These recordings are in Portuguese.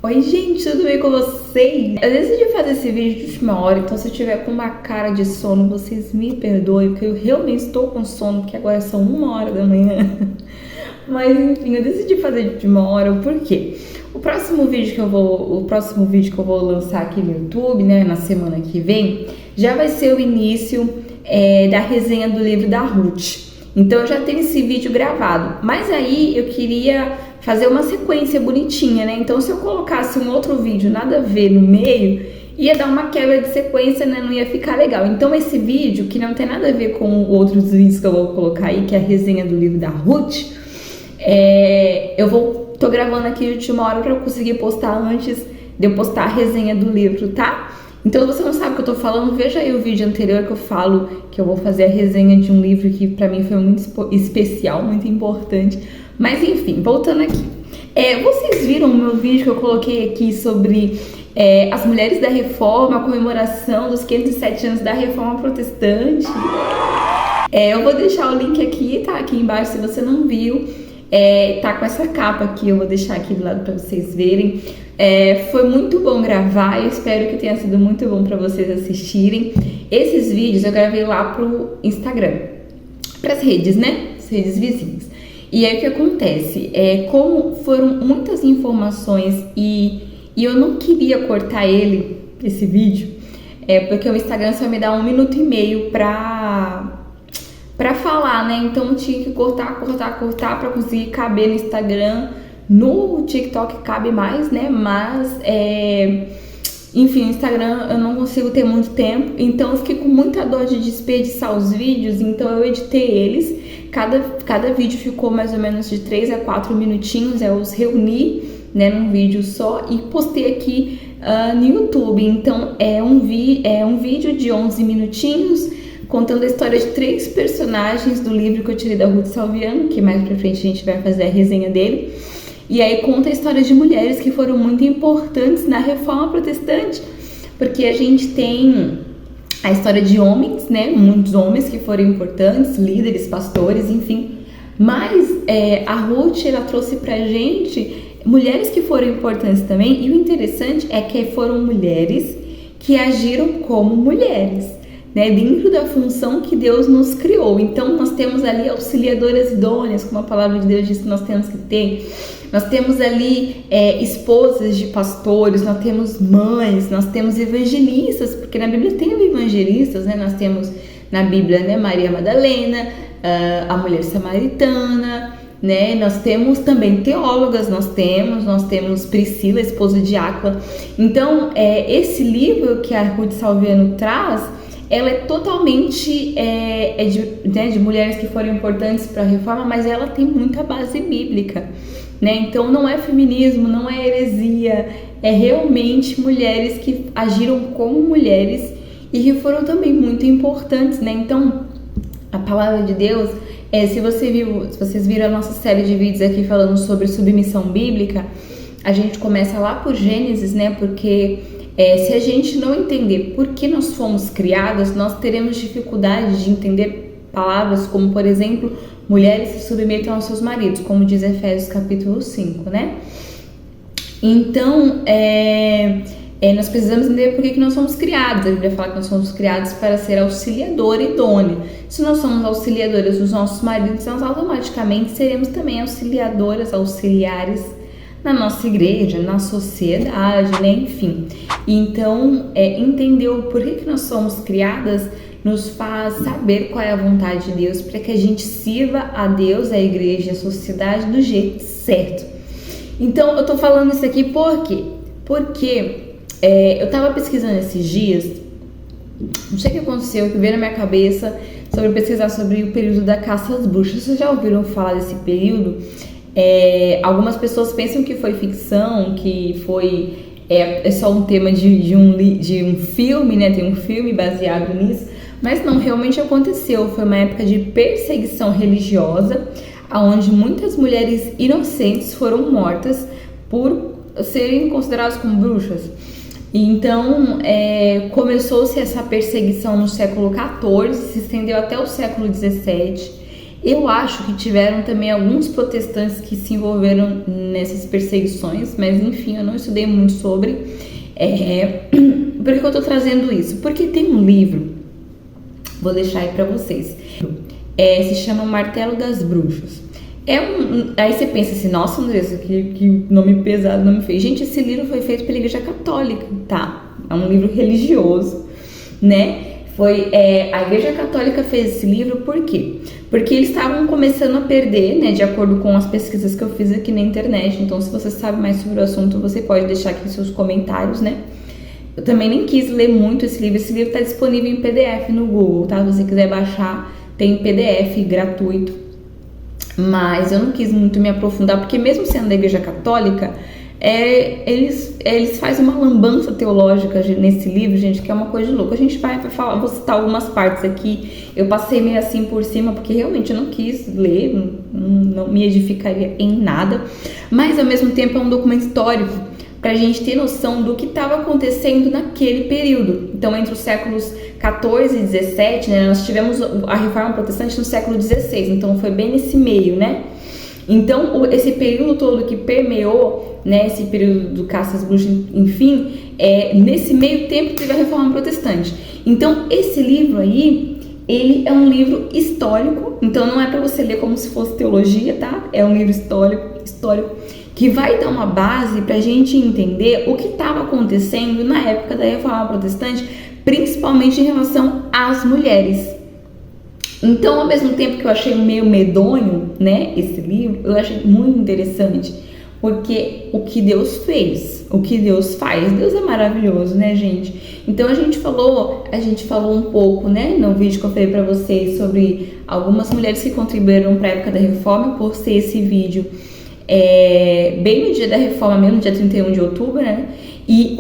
Oi gente, tudo bem com vocês? Eu decidi fazer esse vídeo de última hora, então se eu tiver com uma cara de sono, vocês me perdoem, porque eu realmente estou com sono, porque agora são 1h da manhã. Mas enfim, eu decidi fazer de última hora, por quê? O próximo vídeo que eu vou lançar aqui no YouTube, né, na semana que vem, já vai ser o início da resenha do livro da Ruth. Então eu já tenho esse vídeo gravado, mas aí eu queria fazer uma sequência bonitinha, né? Então se eu colocasse um outro vídeo nada a ver no meio, ia dar uma quebra de sequência, né? Não ia ficar legal. Então esse vídeo, que não tem nada a ver com outros vídeos que eu vou colocar aí, que é a resenha do livro da Ruth, tô gravando aqui de última hora pra eu conseguir postar antes de eu postar a resenha do livro, tá? Então, se você não sabe o que eu tô falando, veja aí o vídeo anterior que eu falo que eu vou fazer a resenha de um livro que pra mim foi muito especial, muito importante. Mas enfim, voltando aqui. Vocês viram o meu vídeo que eu coloquei aqui sobre as mulheres da Reforma, a comemoração dos 507 anos da Reforma Protestante? Eu vou deixar o link aqui, tá? Aqui embaixo, se você não viu. Tá com essa capa aqui, eu vou deixar aqui do lado pra vocês verem. Foi muito bom gravar, eu espero que tenha sido muito bom pra vocês assistirem. Esses vídeos eu gravei lá pro Instagram, pras redes, né? As redes vizinhas. E aí o que acontece? Como foram muitas informações e eu não queria cortar esse vídeo, porque o Instagram só me dá 1 minuto e meio pra falar, né? Então eu tinha que cortar pra conseguir caber no Instagram. No TikTok cabe mais, né? Mas, enfim, no Instagram eu não consigo ter muito tempo. Então eu fiquei com muita dor de desperdiçar os vídeos. Então eu editei eles. Cada vídeo ficou mais ou menos de 3 a 4 minutinhos. Eu os reuni, né, num vídeo só e postei aqui no YouTube. Então é um vídeo de 11 minutinhos contando a história de 3 personagens do livro que eu tirei da Ruth Salviano, que mais pra frente a gente vai fazer a resenha dele. E aí conta a história de mulheres que foram muito importantes na Reforma Protestante, porque a gente tem a história de homens, né? Muitos homens que foram importantes, líderes, pastores, enfim. Mas a Ruth, ela trouxe pra gente mulheres que foram importantes também. E o interessante é que foram mulheres que agiram como mulheres, né, dentro da função que Deus nos criou. Então nós temos ali auxiliadoras idôneas, como a palavra de Deus diz que nós temos que ter. Nós temos ali esposas de pastores, nós temos mães, nós temos evangelistas, porque na Bíblia tem evangelistas, né? Nós temos na Bíblia, né, Maria Madalena, a mulher samaritana, né? Nós temos também teólogas, nós temos Priscila, esposa de Áquila. Então esse livro que a Ruth Salviano traz, ela é totalmente de mulheres que foram importantes para a Reforma, mas ela tem muita base bíblica, né? Então não é feminismo, não é heresia, é realmente mulheres que agiram como mulheres e que foram também muito importantes, né? Então a palavra de Deus, se vocês viram a nossa série de vídeos aqui falando sobre submissão bíblica, a gente começa lá por Gênesis, né? Porque se a gente não entender por que nós fomos criadas, nós teremos dificuldade de entender palavras como, por exemplo, mulheres se submetam aos seus maridos, como diz Efésios capítulo 5, né? Então, nós precisamos entender por que nós somos criados. A Bíblia fala que nós somos criados para ser auxiliadora idônea. Se nós somos auxiliadoras dos nossos maridos, nós automaticamente seremos também auxiliares na nossa igreja, na sociedade, né? Enfim. Então, entender o porquê que nós somos criadas nos faz saber qual é a vontade de Deus para que a gente sirva a Deus, a igreja, a sociedade do jeito certo. Então, eu tô falando isso aqui por quê? Porque eu tava pesquisando esses dias, não sei o que aconteceu, que veio na minha cabeça sobre pesquisar sobre o período da caça às bruxas. Vocês já ouviram falar desse período? Algumas pessoas pensam que foi ficção, que foi só um tema de um filme, né? Tem um filme baseado nisso, mas não, realmente aconteceu. Foi uma época de perseguição religiosa, onde muitas mulheres inocentes foram mortas por serem consideradas como bruxas. Então, começou-se essa perseguição no século XIV, se estendeu até o século XVII. Eu acho que tiveram também alguns protestantes que se envolveram nessas perseguições, mas enfim, eu não estudei muito sobre. Por que eu tô trazendo isso? Porque tem um livro, vou deixar aí pra vocês, se chama Martelo das Bruxas. Aí você pensa assim, nossa, Andressa, que nome pesado, nome feio. Gente, esse livro foi feito pela Igreja Católica, tá? É um livro religioso, né? A Igreja Católica fez esse livro por quê? Porque eles estavam começando a perder, né, de acordo com as pesquisas que eu fiz aqui na internet. Então, se você sabe mais sobre o assunto, você pode deixar aqui seus comentários, né? Eu também nem quis ler muito esse livro. Esse livro está disponível em PDF no Google, tá? Se você quiser baixar, tem PDF gratuito. Mas eu não quis muito me aprofundar, porque mesmo sendo da Igreja Católica, eles fazem uma lambança teológica nesse livro, gente, que é uma coisa de louco. A gente vai falar, vou citar algumas partes aqui. Eu passei meio assim por cima, porque realmente eu não quis ler, não me edificaria em nada. Mas ao mesmo tempo é um documento histórico, para a gente ter noção do que estava acontecendo naquele período. Então, entre os séculos 14 e 17, né, nós tivemos a Reforma Protestante no século 16, então foi bem nesse meio, né? Então, esse período todo que permeou, né, esse período do caça às bruxas, enfim, nesse meio tempo teve a Reforma Protestante. Então, esse livro aí, ele é um livro histórico, então não é para você ler como se fosse teologia, tá? É um livro histórico que vai dar uma base para a gente entender o que estava acontecendo na época da Reforma Protestante, principalmente em relação às mulheres. Então, ao mesmo tempo que eu achei meio medonho, né, esse livro, eu achei muito interessante, porque o que Deus fez, o que Deus faz, Deus é maravilhoso, né, gente? Então a gente falou um pouco, né, no vídeo que eu falei para vocês sobre algumas mulheres que contribuíram para a época da Reforma, por ser esse vídeo bem no dia da Reforma mesmo, dia 31 de outubro, né? E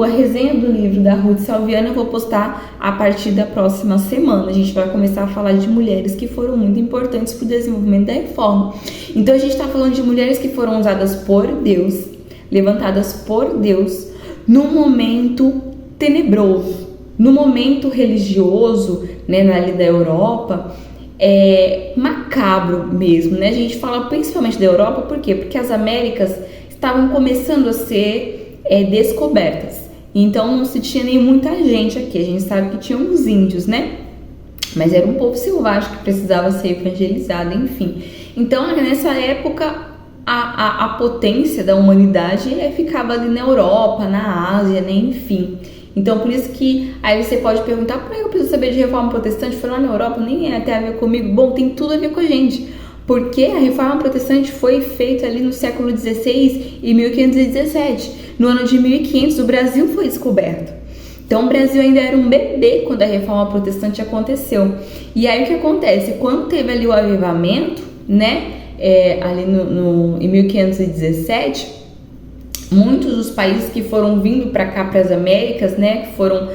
a resenha do livro da Ruth Salviano eu vou postar a partir da próxima semana. A gente vai começar a falar de mulheres que foram muito importantes para o desenvolvimento da Reforma. Então a gente está falando de mulheres que foram usadas por Deus, levantadas por Deus, num momento tenebroso, no momento religioso, né, ali da Europa, macabro mesmo, né? A gente fala principalmente da Europa, por quê? Porque as Américas estavam começando a ser descobertas, então não se tinha nem muita gente aqui. A gente sabe que tinha uns índios, né? Mas era um povo selvagem que precisava ser evangelizado, enfim. Então nessa época a potência da humanidade ficava ali na Europa, na Ásia, né? Enfim. Então, por isso que aí você pode perguntar, por que eu preciso saber de Reforma Protestante? Foi lá na Europa, nem tem a ver comigo. Bom, tem tudo a ver com a gente, porque a Reforma Protestante foi feita ali no século XVI e 1517. No ano de 1500, o Brasil foi descoberto. Então, o Brasil ainda era um bebê quando a Reforma Protestante aconteceu. E aí, o que acontece? Quando teve ali o avivamento, né, ali em 1517... muitos dos países que foram vindo para cá, para as Américas, né, que foram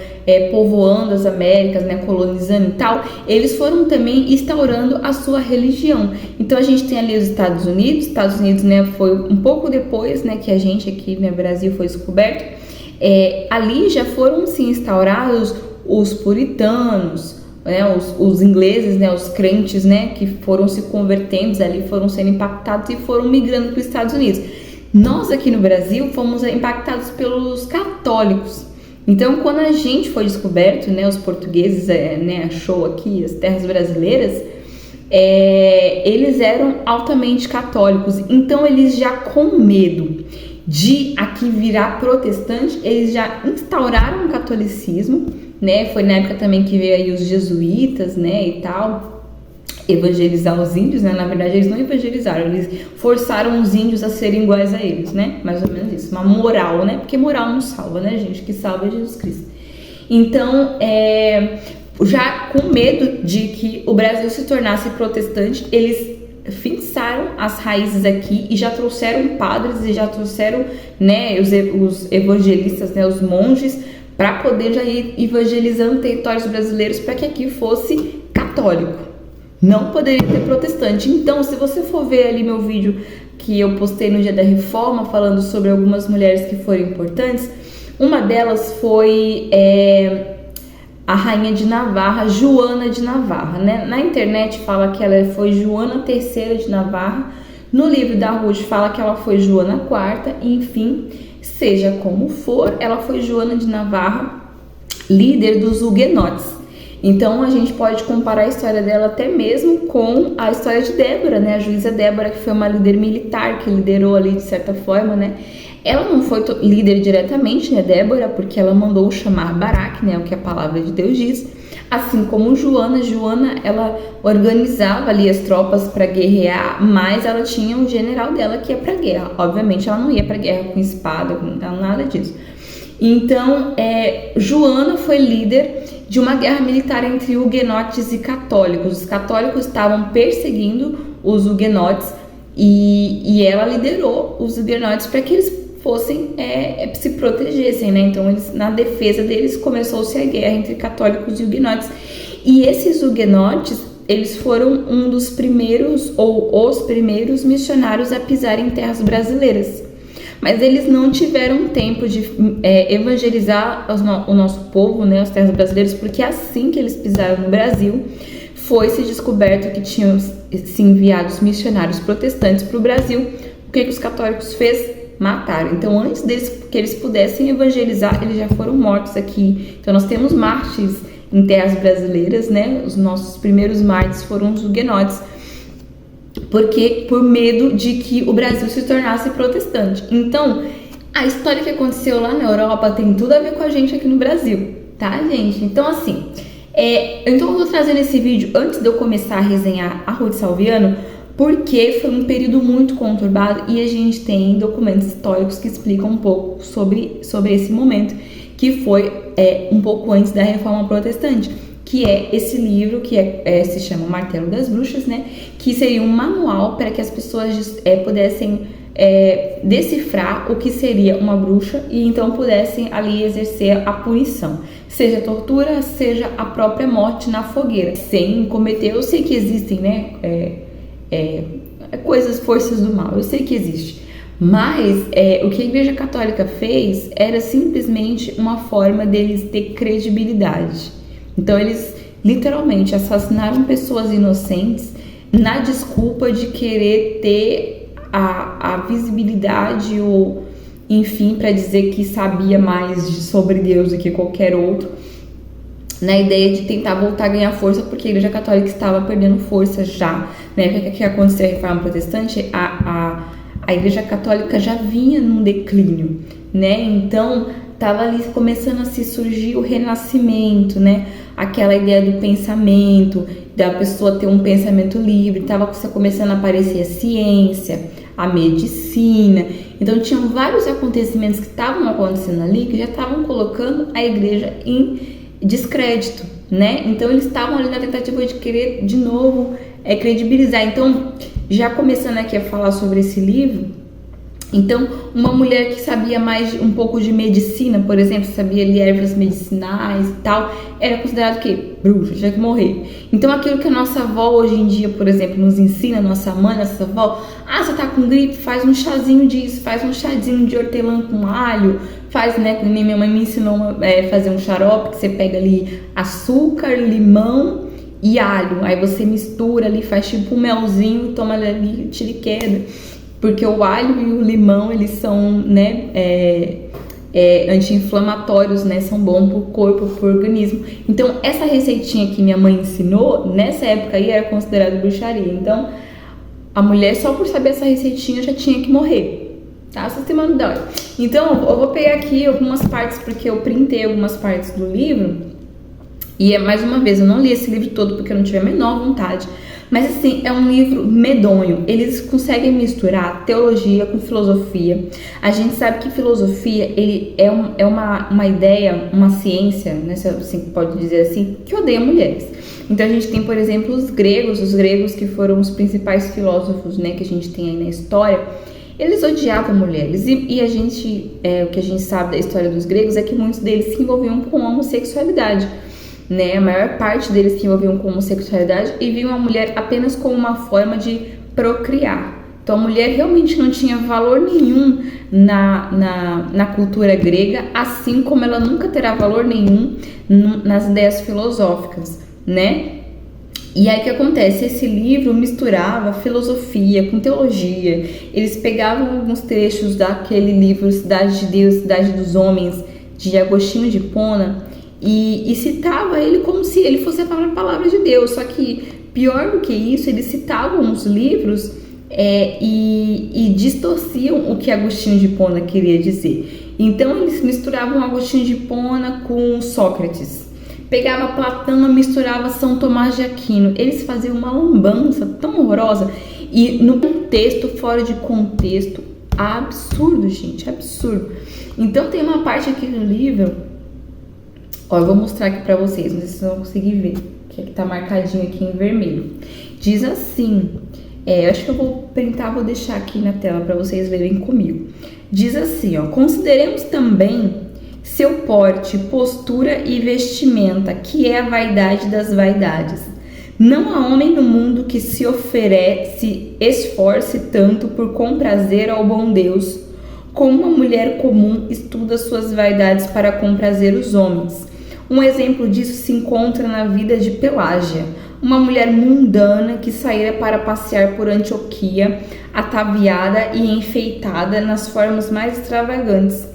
povoando as Américas, né, colonizando e tal, eles foram também instaurando a sua religião. Então a gente tem ali os Estados Unidos, né, foi um pouco depois, né, que a gente aqui, né, Brasil foi descoberto. Ali já foram sim instaurados os puritanos, né, os ingleses, né, os crentes, né, que foram se convertendo ali, foram sendo impactados e foram migrando para os Estados Unidos. Nós aqui no Brasil fomos impactados pelos católicos. Então, quando a gente foi descoberto, né, os portugueses, né, achou aqui as terras brasileiras, eles eram altamente católicos. Então, eles já com medo de aqui virar protestante, eles já instauraram o catolicismo, né? Foi na época também que veio aí os jesuítas, né, e tal, evangelizar os índios, né? Na verdade, eles não evangelizaram, eles forçaram os índios a serem iguais a eles, né? Mais ou menos isso, uma moral, né? Porque moral não salva, né, gente? O que salva é Jesus Cristo. Então, já com medo de que o Brasil se tornasse protestante, eles fixaram as raízes aqui e já trouxeram padres e já trouxeram, né, os evangelistas, né, os monges, para poder já ir evangelizando territórios brasileiros para que aqui fosse católico. Não poderia ter protestante. Então, se você for ver ali meu vídeo que eu postei no dia da Reforma, falando sobre algumas mulheres que foram importantes, uma delas foi a rainha de Navarra, Joana de Navarra, né? Na internet fala que ela foi Joana III de Navarra, no livro da Ruth fala que ela foi Joana IV, enfim, seja como for, ela foi Joana de Navarra, líder dos huguenotes. Então a gente pode comparar a história dela até mesmo com a história de Débora, né? A juíza Débora, que foi uma líder militar, que liderou ali de certa forma, né? Ela não foi líder diretamente, né, Débora, porque ela mandou chamar Baraque, né, o que a palavra de Deus diz. Assim como Joana, ela organizava ali as tropas para guerrear, mas ela tinha um general dela que ia para guerra. Obviamente ela não ia para guerra com espada, com nada disso. Então, Joana foi líder de uma guerra militar entre huguenotes e católicos. Os católicos estavam perseguindo os huguenotes e ela liderou os huguenotes para que eles fossem se protegessem, né? Então, na defesa deles começou-se a guerra entre católicos e huguenotes. E esses huguenotes, eles foram um dos primeiros ou os primeiros missionários a pisar em terras brasileiras. Mas eles não tiveram tempo de evangelizar o nosso povo, né, as terras brasileiras, porque assim que eles pisaram no Brasil, foi-se descoberto que tinham se enviado os missionários protestantes para o Brasil. O que os católicos fez? Mataram. Então, antes que eles pudessem evangelizar, eles já foram mortos aqui. Então, nós temos mártires em terras brasileiras, né? Os nossos primeiros mártires foram os huguenotes, porque por medo de que o Brasil se tornasse protestante. Então, a história que aconteceu lá na Europa tem tudo a ver com a gente aqui no Brasil, tá, gente? Então, assim, então eu vou trazendo esse vídeo antes de eu começar a resenhar a Ruth Salviano, porque foi um período muito conturbado e a gente tem documentos históricos que explicam um pouco sobre esse momento, que foi um pouco antes da Reforma Protestante, que é esse livro que se chama Martelo das Bruxas, né? Que seria um manual para que as pessoas pudessem decifrar o que seria uma bruxa e então pudessem ali exercer a punição, seja tortura, seja a própria morte na fogueira, sem cometer. Eu sei que existem, né? Forças do mal, eu sei que existe, mas o que a Igreja Católica fez era simplesmente uma forma deles ter credibilidade. Então eles literalmente assassinaram pessoas inocentes na desculpa de querer ter a visibilidade ou enfim, para dizer que sabia mais sobre Deus do que qualquer outro, na ideia de tentar voltar a ganhar força, porque a Igreja Católica estava perdendo força já. Na época que aconteceu a Reforma Protestante, a Igreja Católica já vinha num declínio, né? Então, estava ali começando a se surgir o renascimento, né? Aquela ideia do pensamento, da pessoa ter um pensamento livre, estava começando a aparecer a ciência, a medicina. Então, tinham vários acontecimentos que estavam acontecendo ali, que já estavam colocando a igreja em descrédito, né? Então eles estavam ali na tentativa de querer de novo credibilizar. Então, já começando aqui a falar sobre esse livro, então uma mulher que sabia mais um pouco de medicina, por exemplo, sabia ali ervas medicinais e tal, era considerado que bruxa, tinha que morrer. Então aquilo que a nossa avó hoje em dia, por exemplo, nos ensina, nossa mãe, nossa avó, você tá com gripe, faz um chazinho disso, faz um chazinho de hortelã com alho, faz, né, minha mãe me ensinou a fazer um xarope, que você pega ali açúcar, limão e alho, aí você mistura ali, faz tipo um melzinho e toma ali, tira e queda, porque o alho e o limão, eles são, né, anti-inflamatórios, né, são bons pro corpo, pro organismo. Então, essa receitinha que minha mãe ensinou, nessa época aí, era considerada bruxaria. Então, a mulher, só por saber essa receitinha, já tinha que morrer, tá? Sistema não dói. Então, eu vou pegar aqui algumas partes, porque eu printei algumas partes do livro, e mais uma vez, eu não li esse livro todo, porque eu não tive a menor vontade. Mas assim, é um livro medonho. Eles conseguem misturar teologia com filosofia. A gente sabe que filosofia ele é uma ideia, uma ciência, né, se assim pode dizer assim, que odeia mulheres. Então a gente tem, por exemplo, os gregos que foram os principais filósofos, né, que a gente tem aí na história. Eles odiavam mulheres. E a gente, o que a gente sabe da história dos gregos é que muitos deles se envolviam com homossexualidade, né? A maior parte deles se envolviam com homossexualidade e viam a mulher apenas como uma forma de procriar, Então a mulher realmente não tinha valor nenhum na cultura grega, assim como ela nunca terá valor nenhum nas ideias filosóficas, né? E aí o que acontece? Esse livro misturava filosofia com teologia. Eles pegavam alguns trechos daquele livro Cidade de Deus, Cidade dos Homens, de Agostinho de Hipona, e citava ele como se ele fosse a palavra de Deus. Só que pior do que isso, eles citavam os livros e distorciam o que Agostinho de Hipona queria dizer. Então eles misturavam Agostinho de Hipona com Sócrates. Pegava Platão e misturava São Tomás de Aquino. Eles faziam uma lambança tão horrorosa. E no contexto, fora de contexto, absurdo, gente, absurdo. Então tem uma parte aqui do livro, ó, eu vou mostrar aqui pra vocês, não sei se vocês vão conseguir ver, que tá marcadinho aqui em vermelho. Diz assim, eu acho que eu vou printar, vou deixar aqui na tela pra vocês verem comigo. Diz assim, ó, consideremos também seu porte, postura e vestimenta, que é a vaidade das vaidades. Não há homem no mundo que se esforce tanto por comprazer ao bom Deus, como uma mulher comum estuda suas vaidades para comprazer os homens. Um exemplo disso se encontra na vida de Pelágia, uma mulher mundana que saíra para passear por Antioquia, ataviada e enfeitada nas formas mais extravagantes.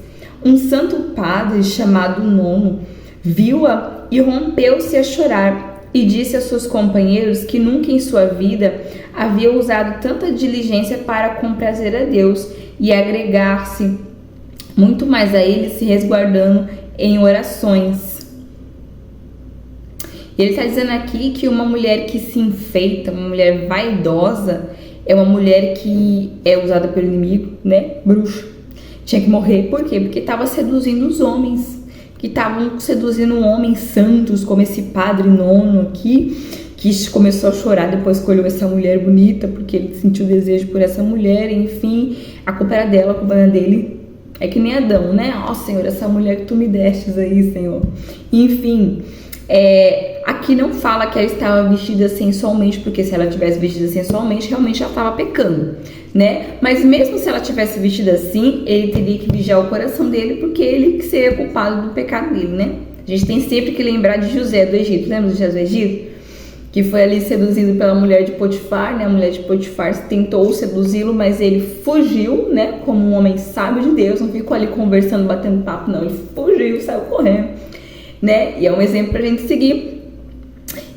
Um santo padre chamado Nono viu-a e rompeu-se a chorar e disse a seus companheiros que nunca em sua vida havia usado tanta diligência para comprazer a Deus e agregar-se muito mais a ele, se resguardando em orações. Ele está dizendo aqui que uma mulher que se enfeita, uma mulher vaidosa, é uma mulher que é usada pelo inimigo, né? Bruxa. Tinha que morrer, por quê? Porque estava seduzindo os homens, que estavam seduzindo homens santos, como esse padre Nono aqui, que começou a chorar depois que olhou essa mulher bonita, porque ele sentiu desejo por essa mulher, enfim, a culpa era dela, a culpa era dele. É que nem Adão, né? Ó, Senhor, essa mulher que tu me destes aí, Senhor. Enfim, aqui não fala que ela estava vestida sensualmente, porque se ela tivesse vestida sensualmente, realmente ela estava pecando, né? Mas mesmo se ela tivesse vestida assim, ele teria que vigiar o coração dele, porque ele que seria culpado do pecado dele, né? A gente tem sempre que lembrar de José do Egito. Lembra de José do Egito? Que foi ali seduzido pela mulher de Potifar, né? A mulher de Potifar tentou seduzi-lo, mas ele fugiu, né? Como um homem sábio de Deus, não ficou ali conversando, batendo papo, não. Ele fugiu, saiu correndo, né? E é um exemplo pra gente seguir.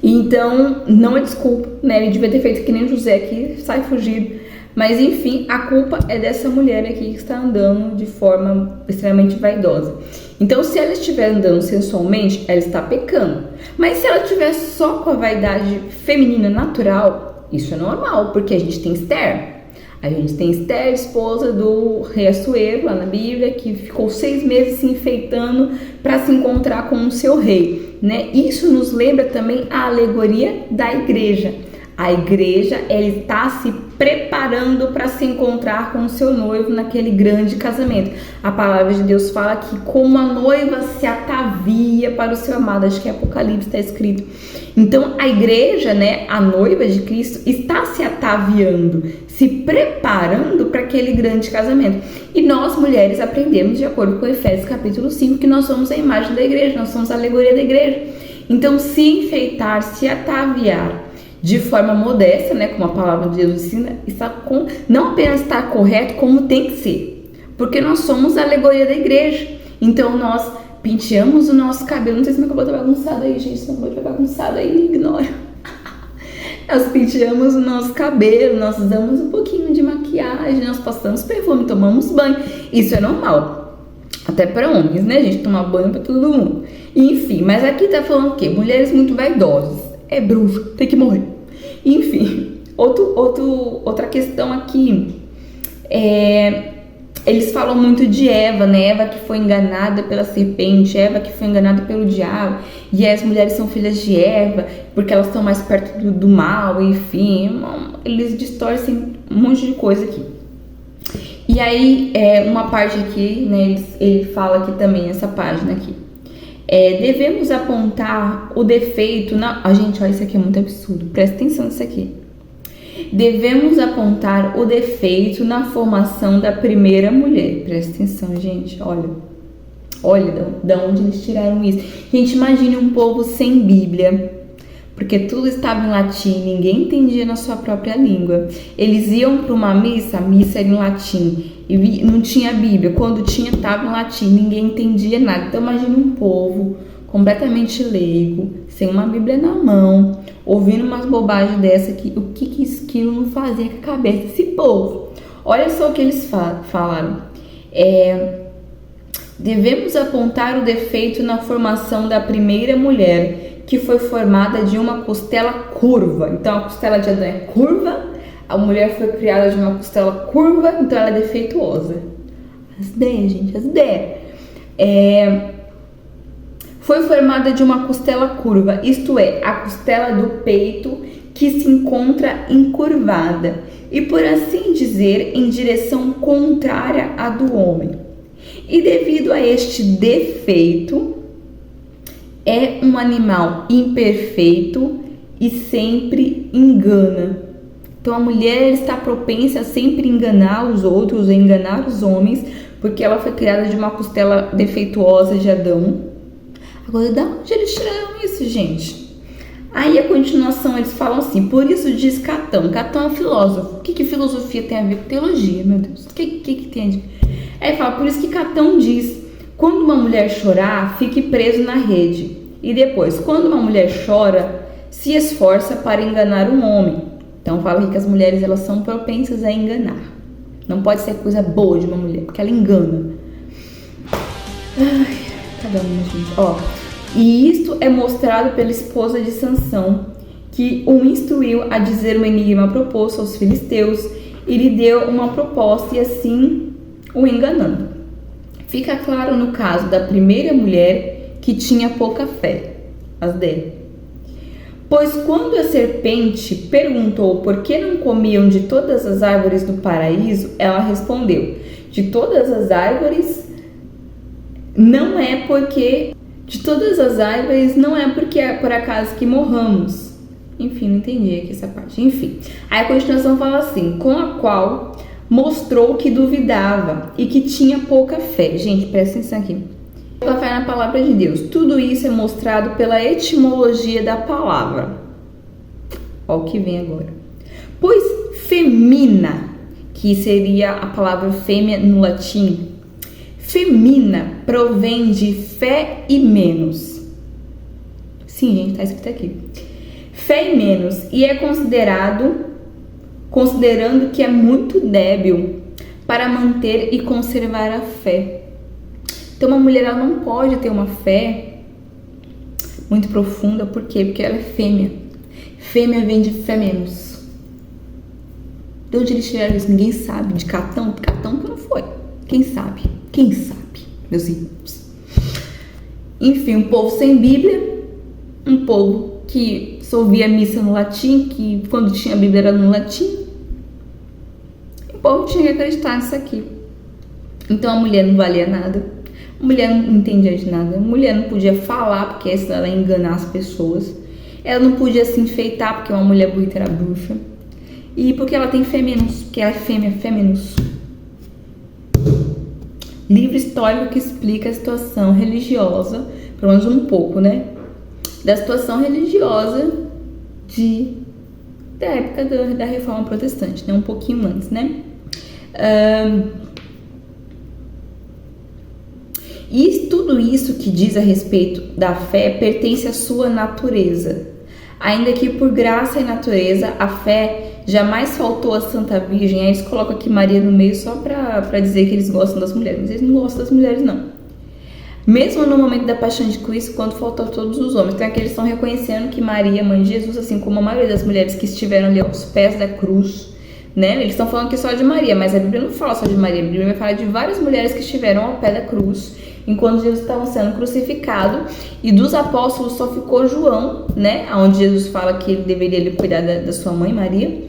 Então, não é desculpa, né? Ele devia ter feito que nem José, que sai fugido. Mas, enfim, a culpa é dessa mulher aqui que está andando de forma extremamente vaidosa. Então, se ela estiver andando sensualmente, ela está pecando. Mas se ela estiver só com a vaidade feminina natural, isso é normal, porque a gente tem Esther. A gente tem Esther, esposa do rei Assuero, lá na Bíblia, que ficou 6 meses se enfeitando para se encontrar com o seu rei, né? Isso nos lembra também a alegoria da igreja. A igreja, ela está se preparando para se encontrar com o seu noivo naquele grande casamento. A palavra de Deus fala que como a noiva se atavia para o seu amado, acho que é Apocalipse está escrito. Então a igreja, né, a noiva de Cristo, está se ataviando, se preparando para aquele grande casamento. E nós mulheres aprendemos, de acordo com Efésios capítulo 5, que nós somos a imagem da igreja, nós somos a alegoria da igreja. Então se enfeitar, se ataviar de forma modesta, né, como a palavra de Deus ensina, não apenas está correto, como tem que ser, porque nós somos a alegoria da igreja. Então nós penteamos o nosso cabelo, não sei se meu cabelo tá bagunçado aí, gente, se não pode ficar bagunçado aí, ignora. Nós penteamos o nosso cabelo, nós usamos um pouquinho de maquiagem, nós passamos perfume, tomamos banho, isso é normal, até para homens, né, gente, tomar banho para todo mundo. Enfim, mas aqui tá falando o quê? Mulheres muito vaidosas, é bruxa, tem que morrer. Enfim, outra questão aqui, eles falam muito de Eva, né? Eva que foi enganada pela serpente, Eva que foi enganada pelo diabo, e as mulheres são filhas de Eva, porque elas estão mais perto do mal, enfim, eles distorcem um monte de coisa aqui. E aí, uma parte aqui, né, ele fala aqui também, essa página aqui, devemos apontar o defeito gente, olha, isso aqui é muito absurdo, presta atenção nisso aqui. Devemos apontar o defeito na formação da primeira mulher. Presta atenção, gente. Olha de onde eles tiraram isso. Gente, imagine um povo sem Bíblia, porque tudo estava em latim, ninguém entendia na sua própria língua. Eles iam para uma missa, a missa era em latim, e não tinha Bíblia. Quando tinha, estava em latim, ninguém entendia nada. Então imagine um povo completamente leigo, sem uma Bíblia na mão, ouvindo umas bobagens dessa aqui. O que aquilo não fazia com a cabeça desse povo? Olha só o que eles falaram. Devemos apontar o defeito na formação da primeira mulher, que foi formada de uma costela curva. Então a costela de Adão é curva, a mulher foi criada de uma costela curva, então ela é defeituosa. As ideias, gente, as ideias. Foi formada de uma costela curva, isto é, a costela do peito que se encontra encurvada e, por assim dizer, em direção contrária à do homem. E devido a este defeito, é um animal imperfeito e sempre engana. Então a mulher está propensa a sempre enganar os outros, a enganar os homens, porque ela foi criada de uma costela defeituosa de Adão. Agora, de onde eles tiraram isso, gente? Aí a continuação eles falam assim: por isso diz Catão. Catão é um filósofo. O que filosofia tem a ver com teologia, meu Deus? O que tem a ver? Aí fala, por isso que Catão diz: quando uma mulher chorar, fique preso na rede. E depois, quando uma mulher chora, se esforça para enganar um homem. Então fala aqui que as mulheres elas são propensas a enganar. Não pode ser coisa boa de uma mulher, porque ela engana. Ai, cada uma, gente. E isto é mostrado pela esposa de Sansão, que o instruiu a dizer um enigma proposto aos filisteus e lhe deu uma proposta e assim o enganando. Fica claro no caso da primeira mulher que tinha pouca fé, as 10. Pois quando a serpente perguntou por que não comiam de todas as árvores do paraíso, ela respondeu: de todas as árvores não é porque é por acaso que morramos. Enfim, não entendi aqui essa parte. Enfim, aí a continuação fala assim: com a qual mostrou que duvidava e que tinha pouca fé. Gente, presta atenção aqui. Pouca fé na palavra de Deus. Tudo isso é mostrado pela etimologia da palavra. Olha o que vem agora. Pois femina, que seria a palavra fêmea no latim, femina provém de fé e menos. Sim, gente, tá escrito aqui. Fé e menos. E é considerando que é muito débil para manter e conservar a fé. Então uma mulher ela não pode ter uma fé muito profunda. Por quê? Porque ela é fêmea. Fêmea vem de fé menos. De onde eles tiraram isso? Ninguém sabe. De Catão? Catão que não foi. Quem sabe? Quem sabe, meus irmãos? Enfim, um povo sem Bíblia, um povo que só ouvia a missa no latim, que quando tinha a Bíblia era no latim. O povo tinha que acreditar nisso aqui. Então a mulher não valia nada, a mulher não entendia de nada, a mulher não podia falar, porque senão ela ia enganar as pessoas, ela não podia se enfeitar, porque uma mulher bonita era bruxa, e porque ela tem fé menos, porque ela é fêmea, fé menos. Livro histórico que explica a situação religiosa, pelo menos um pouco, né? Da situação religiosa da época da Reforma Protestante, né? Um pouquinho antes, né? E tudo isso que diz a respeito da fé pertence à sua natureza. Ainda que por graça e natureza, a fé jamais faltou à Santa Virgem. Aí eles colocam aqui Maria no meio só para dizer que eles gostam das mulheres, mas eles não gostam das mulheres, não. Mesmo no momento da paixão de Cristo, quando faltou a todos os homens. Então aqui eles estão reconhecendo que Maria, mãe de Jesus, assim como a maioria das mulheres que estiveram ali aos pés da cruz, né? Eles estão falando aqui só de Maria, mas a Bíblia não fala só de Maria. A Bíblia vai falar de várias mulheres que estiveram ao pé da cruz enquanto Jesus estava sendo crucificado, e dos apóstolos só ficou João, né? Onde Jesus fala que ele deveria ali cuidar da sua mãe Maria.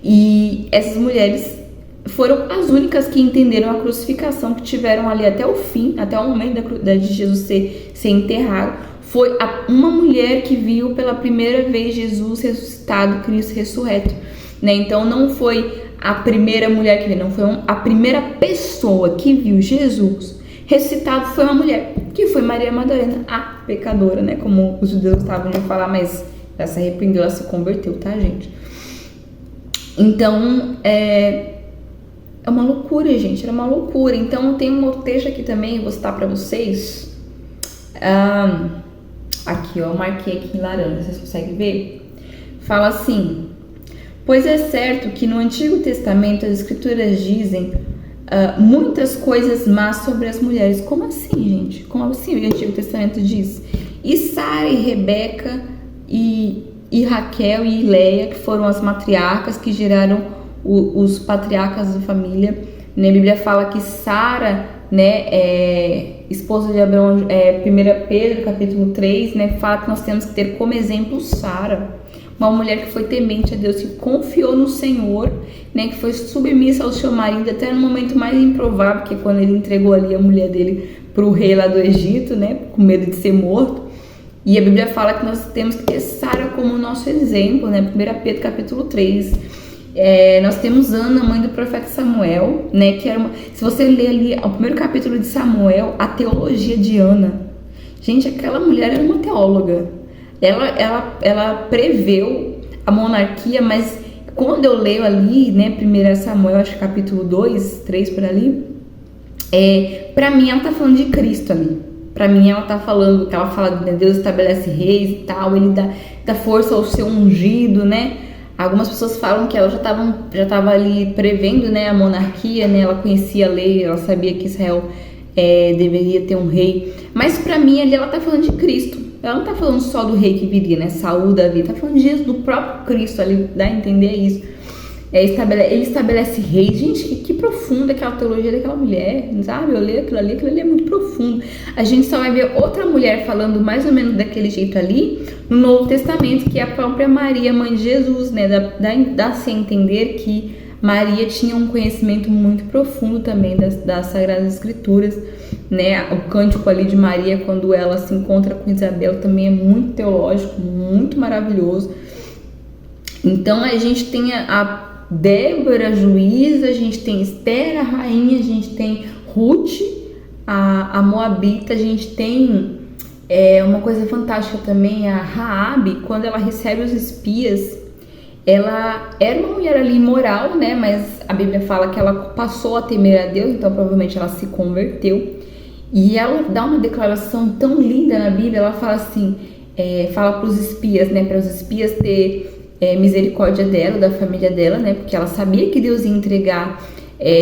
E essas mulheres foram as únicas que entenderam a crucificação, que tiveram ali até o fim, até o momento de Jesus ser enterrado. Foi uma mulher que viu pela primeira vez Jesus ressuscitado, Cristo ressurreto. né? Então não foi a primeira mulher que viu, não foi a primeira pessoa que viu Jesus ressuscitado, foi uma mulher, que foi Maria Madalena, a pecadora, né? Como os judeus estavam de falar, mas ela se arrependeu, ela se converteu, tá, gente? Então, é uma loucura, gente, era uma loucura. Então, tem um outro texto aqui também, vou citar pra vocês. Aqui, ó, eu marquei aqui em laranja, vocês conseguem ver? Fala assim: pois é certo que no Antigo Testamento as Escrituras dizem muitas coisas más sobre as mulheres. Como assim, gente? Como assim o Antigo Testamento diz? E Sara e Rebeca e Raquel e Leia, que foram as matriarcas que geraram os patriarcas da família, né? A Bíblia fala que Sara, né, esposa de Abraão, 1 Pedro capítulo 3, né, fala que nós temos que ter como exemplo Sara, uma mulher que foi temente a Deus, que confiou no Senhor, né, que foi submissa ao seu marido até no momento mais improvável, que é quando ele entregou ali a mulher dele para o rei lá do Egito, né, com medo de ser morto. E a Bíblia fala que nós temos que ter Sara como nosso exemplo, né, 1 Pedro capítulo 3. Nós temos Ana, mãe do profeta Samuel, né, que era se você ler ali o primeiro capítulo de Samuel, a teologia de Ana, gente, aquela mulher era uma teóloga. Ela preveu a monarquia, mas quando eu leio ali, né, 1 Samuel, acho que capítulo 2, 3 por ali, pra mim ela tá falando de Cristo ali. Pra mim ela tá falando, que ela fala que Deus estabelece reis e tal, ele dá força ao seu ungido, né? Algumas pessoas falam que ela já tava ali prevendo, né, a monarquia, né? Ela conhecia a lei, ela sabia que Israel deveria ter um rei. Mas pra mim ali ela tá falando de Cristo. Ela não tá falando só do rei que viria, né? Saúl, Davi. Tá falando de Jesus, do próprio Cristo ali. Dá a entender isso. Ele estabelece reis. Gente, que profunda aquela teologia daquela mulher, sabe? Eu leio aquilo ali é muito profundo. A gente só vai ver outra mulher falando mais ou menos daquele jeito ali no Novo Testamento, que é a própria Maria, mãe de Jesus, né? Dá-se a entender que Maria tinha um conhecimento muito profundo também das Sagradas Escrituras, né? O cântico ali de Maria, quando ela se encontra com Isabel, também é muito teológico, muito maravilhoso. Então a gente tem a Débora, juíza, a gente tem Esther, a rainha, a gente tem Ruth, a moabita, a gente tem uma coisa fantástica também, a Raabe, quando ela recebe os espias. Ela era uma mulher ali imoral, né? Mas a Bíblia fala que ela passou a temer a Deus, então provavelmente ela se converteu. E ela dá uma declaração tão linda na Bíblia, ela fala assim, fala para os espias, né? Para os espias ter misericórdia dela, da família dela, né? Porque ela sabia que Deus ia entregar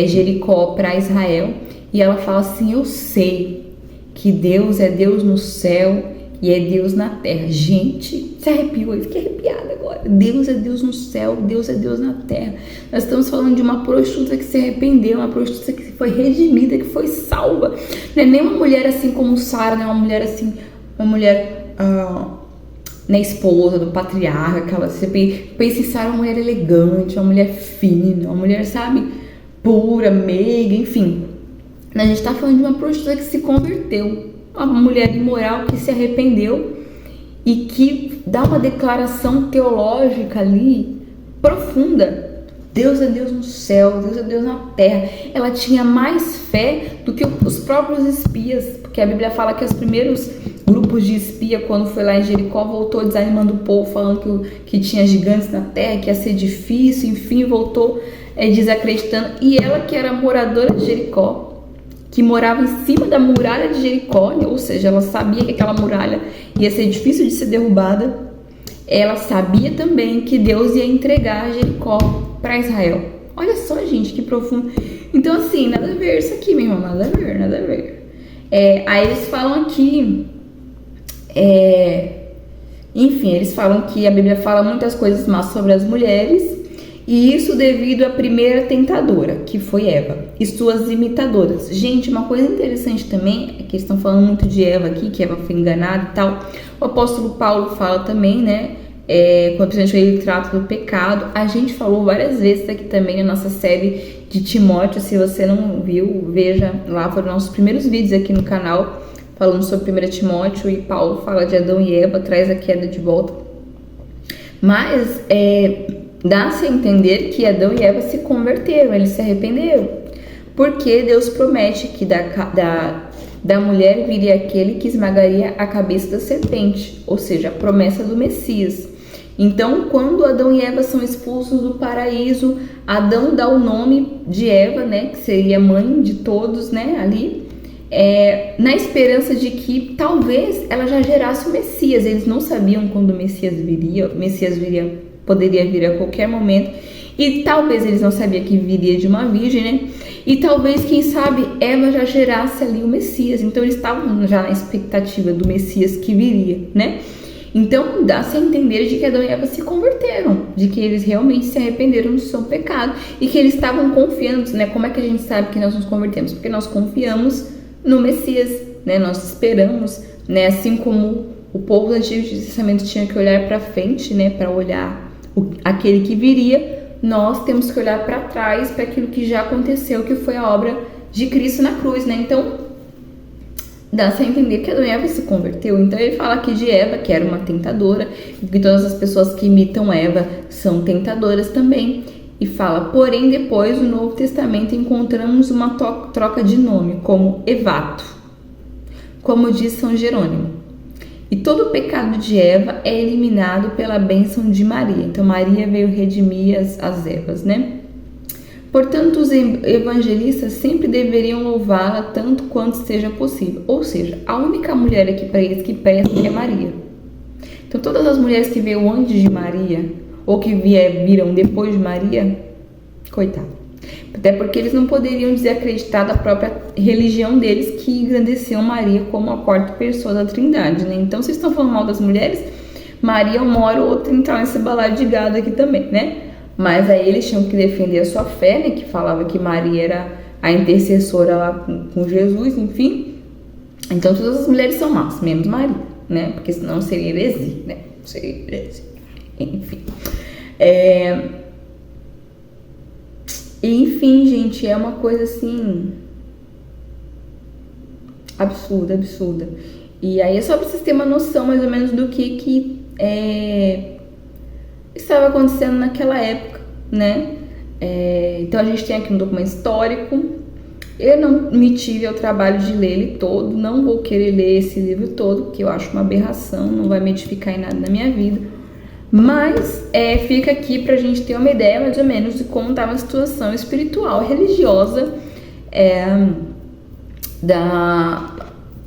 Jericó para Israel. E ela fala assim: eu sei que Deus é Deus no céu e é Deus na terra. Gente, se arrepiou, eu fiquei arrepiada agora. Deus é Deus no céu, Deus é Deus na terra. Nós estamos falando de uma prostituta que se arrependeu, uma prostituta que foi redimida, que foi salva. Não é nem uma mulher assim como Sara, né? Uma mulher assim, uma mulher né, esposa do patriarca, aquela, você pensa em Sara, uma mulher elegante, uma mulher fina, uma mulher, sabe, pura, meiga, enfim. A gente tá falando de uma prostituta que se converteu, uma mulher imoral que se arrependeu e que dá uma declaração teológica ali profunda. Deus é Deus no céu, Deus é Deus na terra. Ela tinha mais fé do que os próprios espias, porque a Bíblia fala que os primeiros grupos de espia, quando foi lá em Jericó, voltou desanimando o povo, falando que tinha gigantes na terra, que ia ser difícil, enfim, voltou desacreditando. E ela, que era moradora de Jericó, que morava em cima da muralha de Jericó, ou seja, ela sabia que aquela muralha ia ser difícil de ser derrubada, ela sabia também que Deus ia entregar Jericó para Israel. Olha só, gente, que profundo. Então, assim, nada a ver isso aqui, meu irmão, nada a ver, nada a ver. Aí eles falam aqui, enfim, eles falam que a Bíblia fala muitas coisas más sobre as mulheres, e isso devido à primeira tentadora, que foi Eva, e suas imitadoras. Gente, uma coisa interessante também é que eles estão falando muito de Eva aqui, que Eva foi enganada e tal. O apóstolo Paulo fala também, né? Quando ele trata do pecado. A gente falou várias vezes aqui também na nossa série de Timóteo. Se você não viu, veja lá, foram nossos primeiros vídeos aqui no canal falando sobre 1 Timóteo, e Paulo fala de Adão e Eva, traz a queda de volta. Mas dá-se a entender que Adão e Eva se converteram, eles se arrependeram, porque Deus promete que da mulher viria aquele que esmagaria a cabeça da serpente, ou seja, a promessa do Messias. Então, quando Adão e Eva são expulsos do paraíso, Adão dá o nome de Eva, né, que seria mãe de todos, né, ali, na esperança de que talvez ela já gerasse o Messias. Eles não sabiam quando o Messias viria, poderia vir a qualquer momento, e talvez eles não sabiam que viria de uma virgem, né? E talvez, quem sabe, Eva já gerasse ali o Messias. Então eles estavam já na expectativa do Messias que viria, né? Então dá-se a entender de que Adão e Eva se converteram, de que eles realmente se arrependeram do seu pecado e que eles estavam confiando, né? Como é que a gente sabe que nós nos convertemos? Porque nós confiamos no Messias, né? Nós esperamos, né? Assim como o povo do Antigo Testamento tinha que olhar para frente, né? Para olhar aquele que viria, nós temos que olhar para trás, para aquilo que já aconteceu, que foi a obra de Cristo na cruz, né? Então, dá-se a entender que Adão e Eva se converteu. Então, ele fala aqui de Eva, que era uma tentadora, e que todas as pessoas que imitam Eva são tentadoras também. E fala, porém, depois, no Novo Testamento, encontramos uma troca de nome, como Evato, como diz São Jerônimo. E todo o pecado de Eva é eliminado pela bênção de Maria. Então, Maria veio redimir as Evas, né? Portanto, os evangelistas sempre deveriam louvá-la tanto quanto seja possível. Ou seja, a única mulher aqui para eles que presta é Maria. Então, todas as mulheres que veio antes de Maria, ou que viram depois de Maria, coitado. Até porque eles não poderiam desacreditar da própria religião deles, que engrandeciam Maria como a quarta pessoa da Trindade, né? Então, vocês estão falando mal das mulheres, Maria uma hora ou outra entrar nesse balaio de gado aqui também, né? Mas aí eles tinham que defender a sua fé, né? Que falava que Maria era a intercessora lá com Jesus, enfim. Então, todas as mulheres são más, menos Maria, né? Porque senão seria heresia, né? Seria heresia. Enfim. Enfim, gente, é uma coisa assim absurda. E aí é só pra vocês terem uma noção mais ou menos do que estava acontecendo naquela época, né? Então a gente tem aqui um documento histórico. Eu não me tive ao trabalho de ler ele todo, não vou querer ler esse livro todo, porque eu acho uma aberração, não vai me edificar em nada na minha vida. Mas fica aqui pra gente ter uma ideia mais ou menos de como estava a situação espiritual, religiosa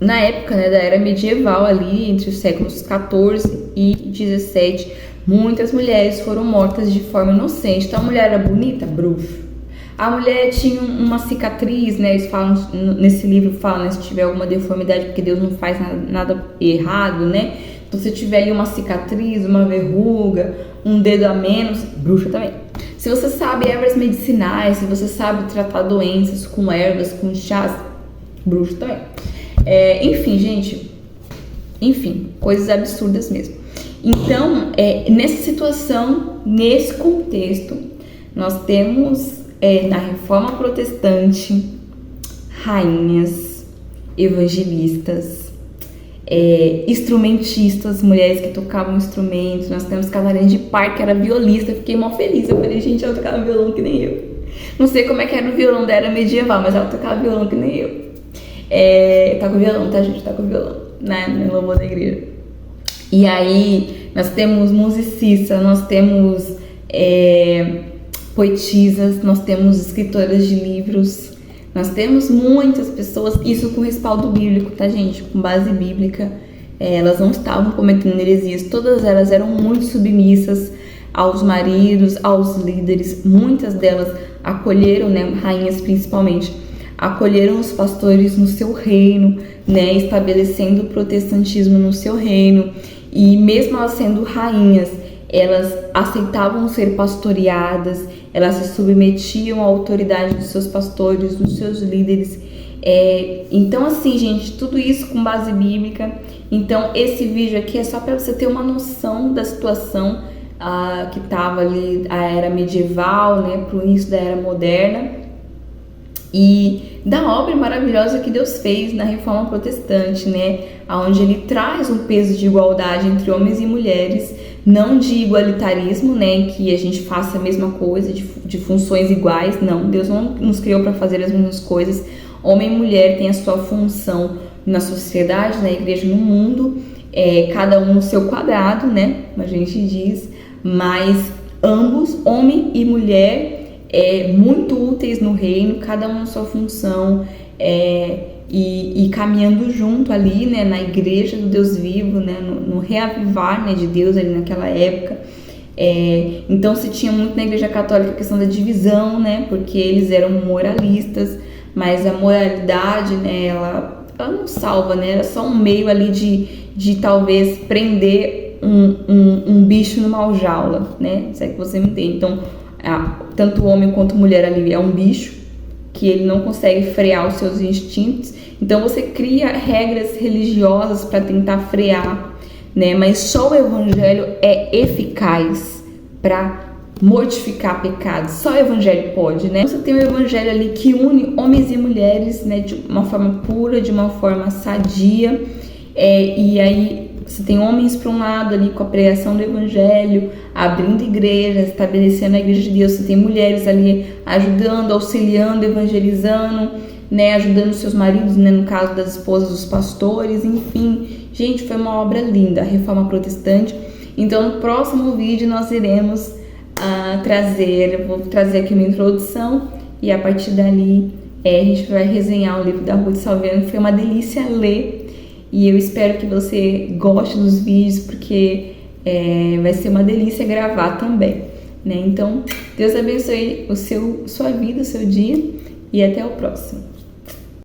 na época, né, da era medieval ali, entre os séculos 14 e 17. Muitas mulheres foram mortas de forma inocente. Então a mulher era bonita? Bruxa. A mulher tinha uma cicatriz, né? Eles falam, nesse livro falam, né, se tiver alguma deformidade, porque Deus não faz nada errado, né? Então, se tiver ali uma cicatriz, uma verruga, um dedo a menos, bruxa também. Se você sabe ervas medicinais, se você sabe tratar doenças com ervas, com chás, bruxa também. Enfim, gente. Enfim, coisas absurdas mesmo. Então, nessa situação, nesse contexto, nós temos na Reforma Protestante rainhas, evangelistas, instrumentistas, mulheres que tocavam instrumentos. Nós temos Catarina de Parque, que era violista. Eu fiquei mó feliz, eu falei, gente, ela tocava violão que nem eu. Não sei como é que era o violão da era medieval, mas ela tocava violão que nem eu. Tá com violão, tá, gente? Tá com violão, né? No louvor da igreja. E aí, nós temos musicistas, nós temos poetisas, nós temos escritoras de livros, nós temos muitas pessoas, isso com respaldo bíblico, tá, gente? Com base bíblica. Elas não estavam cometendo heresias, todas elas eram muito submissas aos maridos, aos líderes. Muitas delas acolheram, né, rainhas principalmente, acolheram os pastores no seu reino, né, estabelecendo o protestantismo no seu reino. E mesmo elas sendo rainhas, elas aceitavam ser pastoreadas, elas se submetiam à autoridade dos seus pastores, dos seus líderes. Então, assim, gente, tudo isso com base bíblica. Então, esse vídeo aqui é só para você ter uma noção da situação que estava ali, a era medieval, né, para o início da era moderna. E da obra maravilhosa que Deus fez na Reforma Protestante, né, onde ele traz um peso de igualdade entre homens e mulheres, não de igualitarismo, né, que a gente faça a mesma coisa, de funções iguais, não, Deus não nos criou para fazer as mesmas coisas. Homem e mulher têm a sua função na sociedade, na igreja, no mundo, cada um no seu quadrado, né, como a gente diz, mas ambos, homem e mulher, muito úteis no reino, cada um na sua função, e caminhando junto ali, né, na igreja do Deus vivo, né, no reavivar, né, de Deus ali naquela época. Então se tinha muito na igreja católica a questão da divisão, né, porque eles eram moralistas, mas a moralidade, né, ela não salva, né, era só um meio ali de talvez prender um bicho numa aljaula, né, se é que você me entende. Então tanto o homem quanto a mulher ali é um bicho que ele não consegue frear os seus instintos, então você cria regras religiosas para tentar frear, né? Mas só o evangelho é eficaz para mortificar pecados, só o evangelho pode, né? Você tem o evangelho ali que une homens e mulheres, né, de uma forma pura, de uma forma sadia, e aí você tem homens para um lado ali com a pregação do evangelho, abrindo igrejas, estabelecendo a igreja de Deus. Você tem mulheres ali ajudando, auxiliando, evangelizando, né, ajudando seus maridos, né, no caso das esposas dos pastores, enfim. Gente, foi uma obra linda, a Reforma Protestante. Então no próximo vídeo nós iremos vou trazer aqui uma introdução e a partir dali a gente vai resenhar o livro da Ruth Salviano, que foi uma delícia ler. E eu espero que você goste dos vídeos, porque vai ser uma delícia gravar também, né? Então, Deus abençoe sua vida, o seu dia, e até o próximo.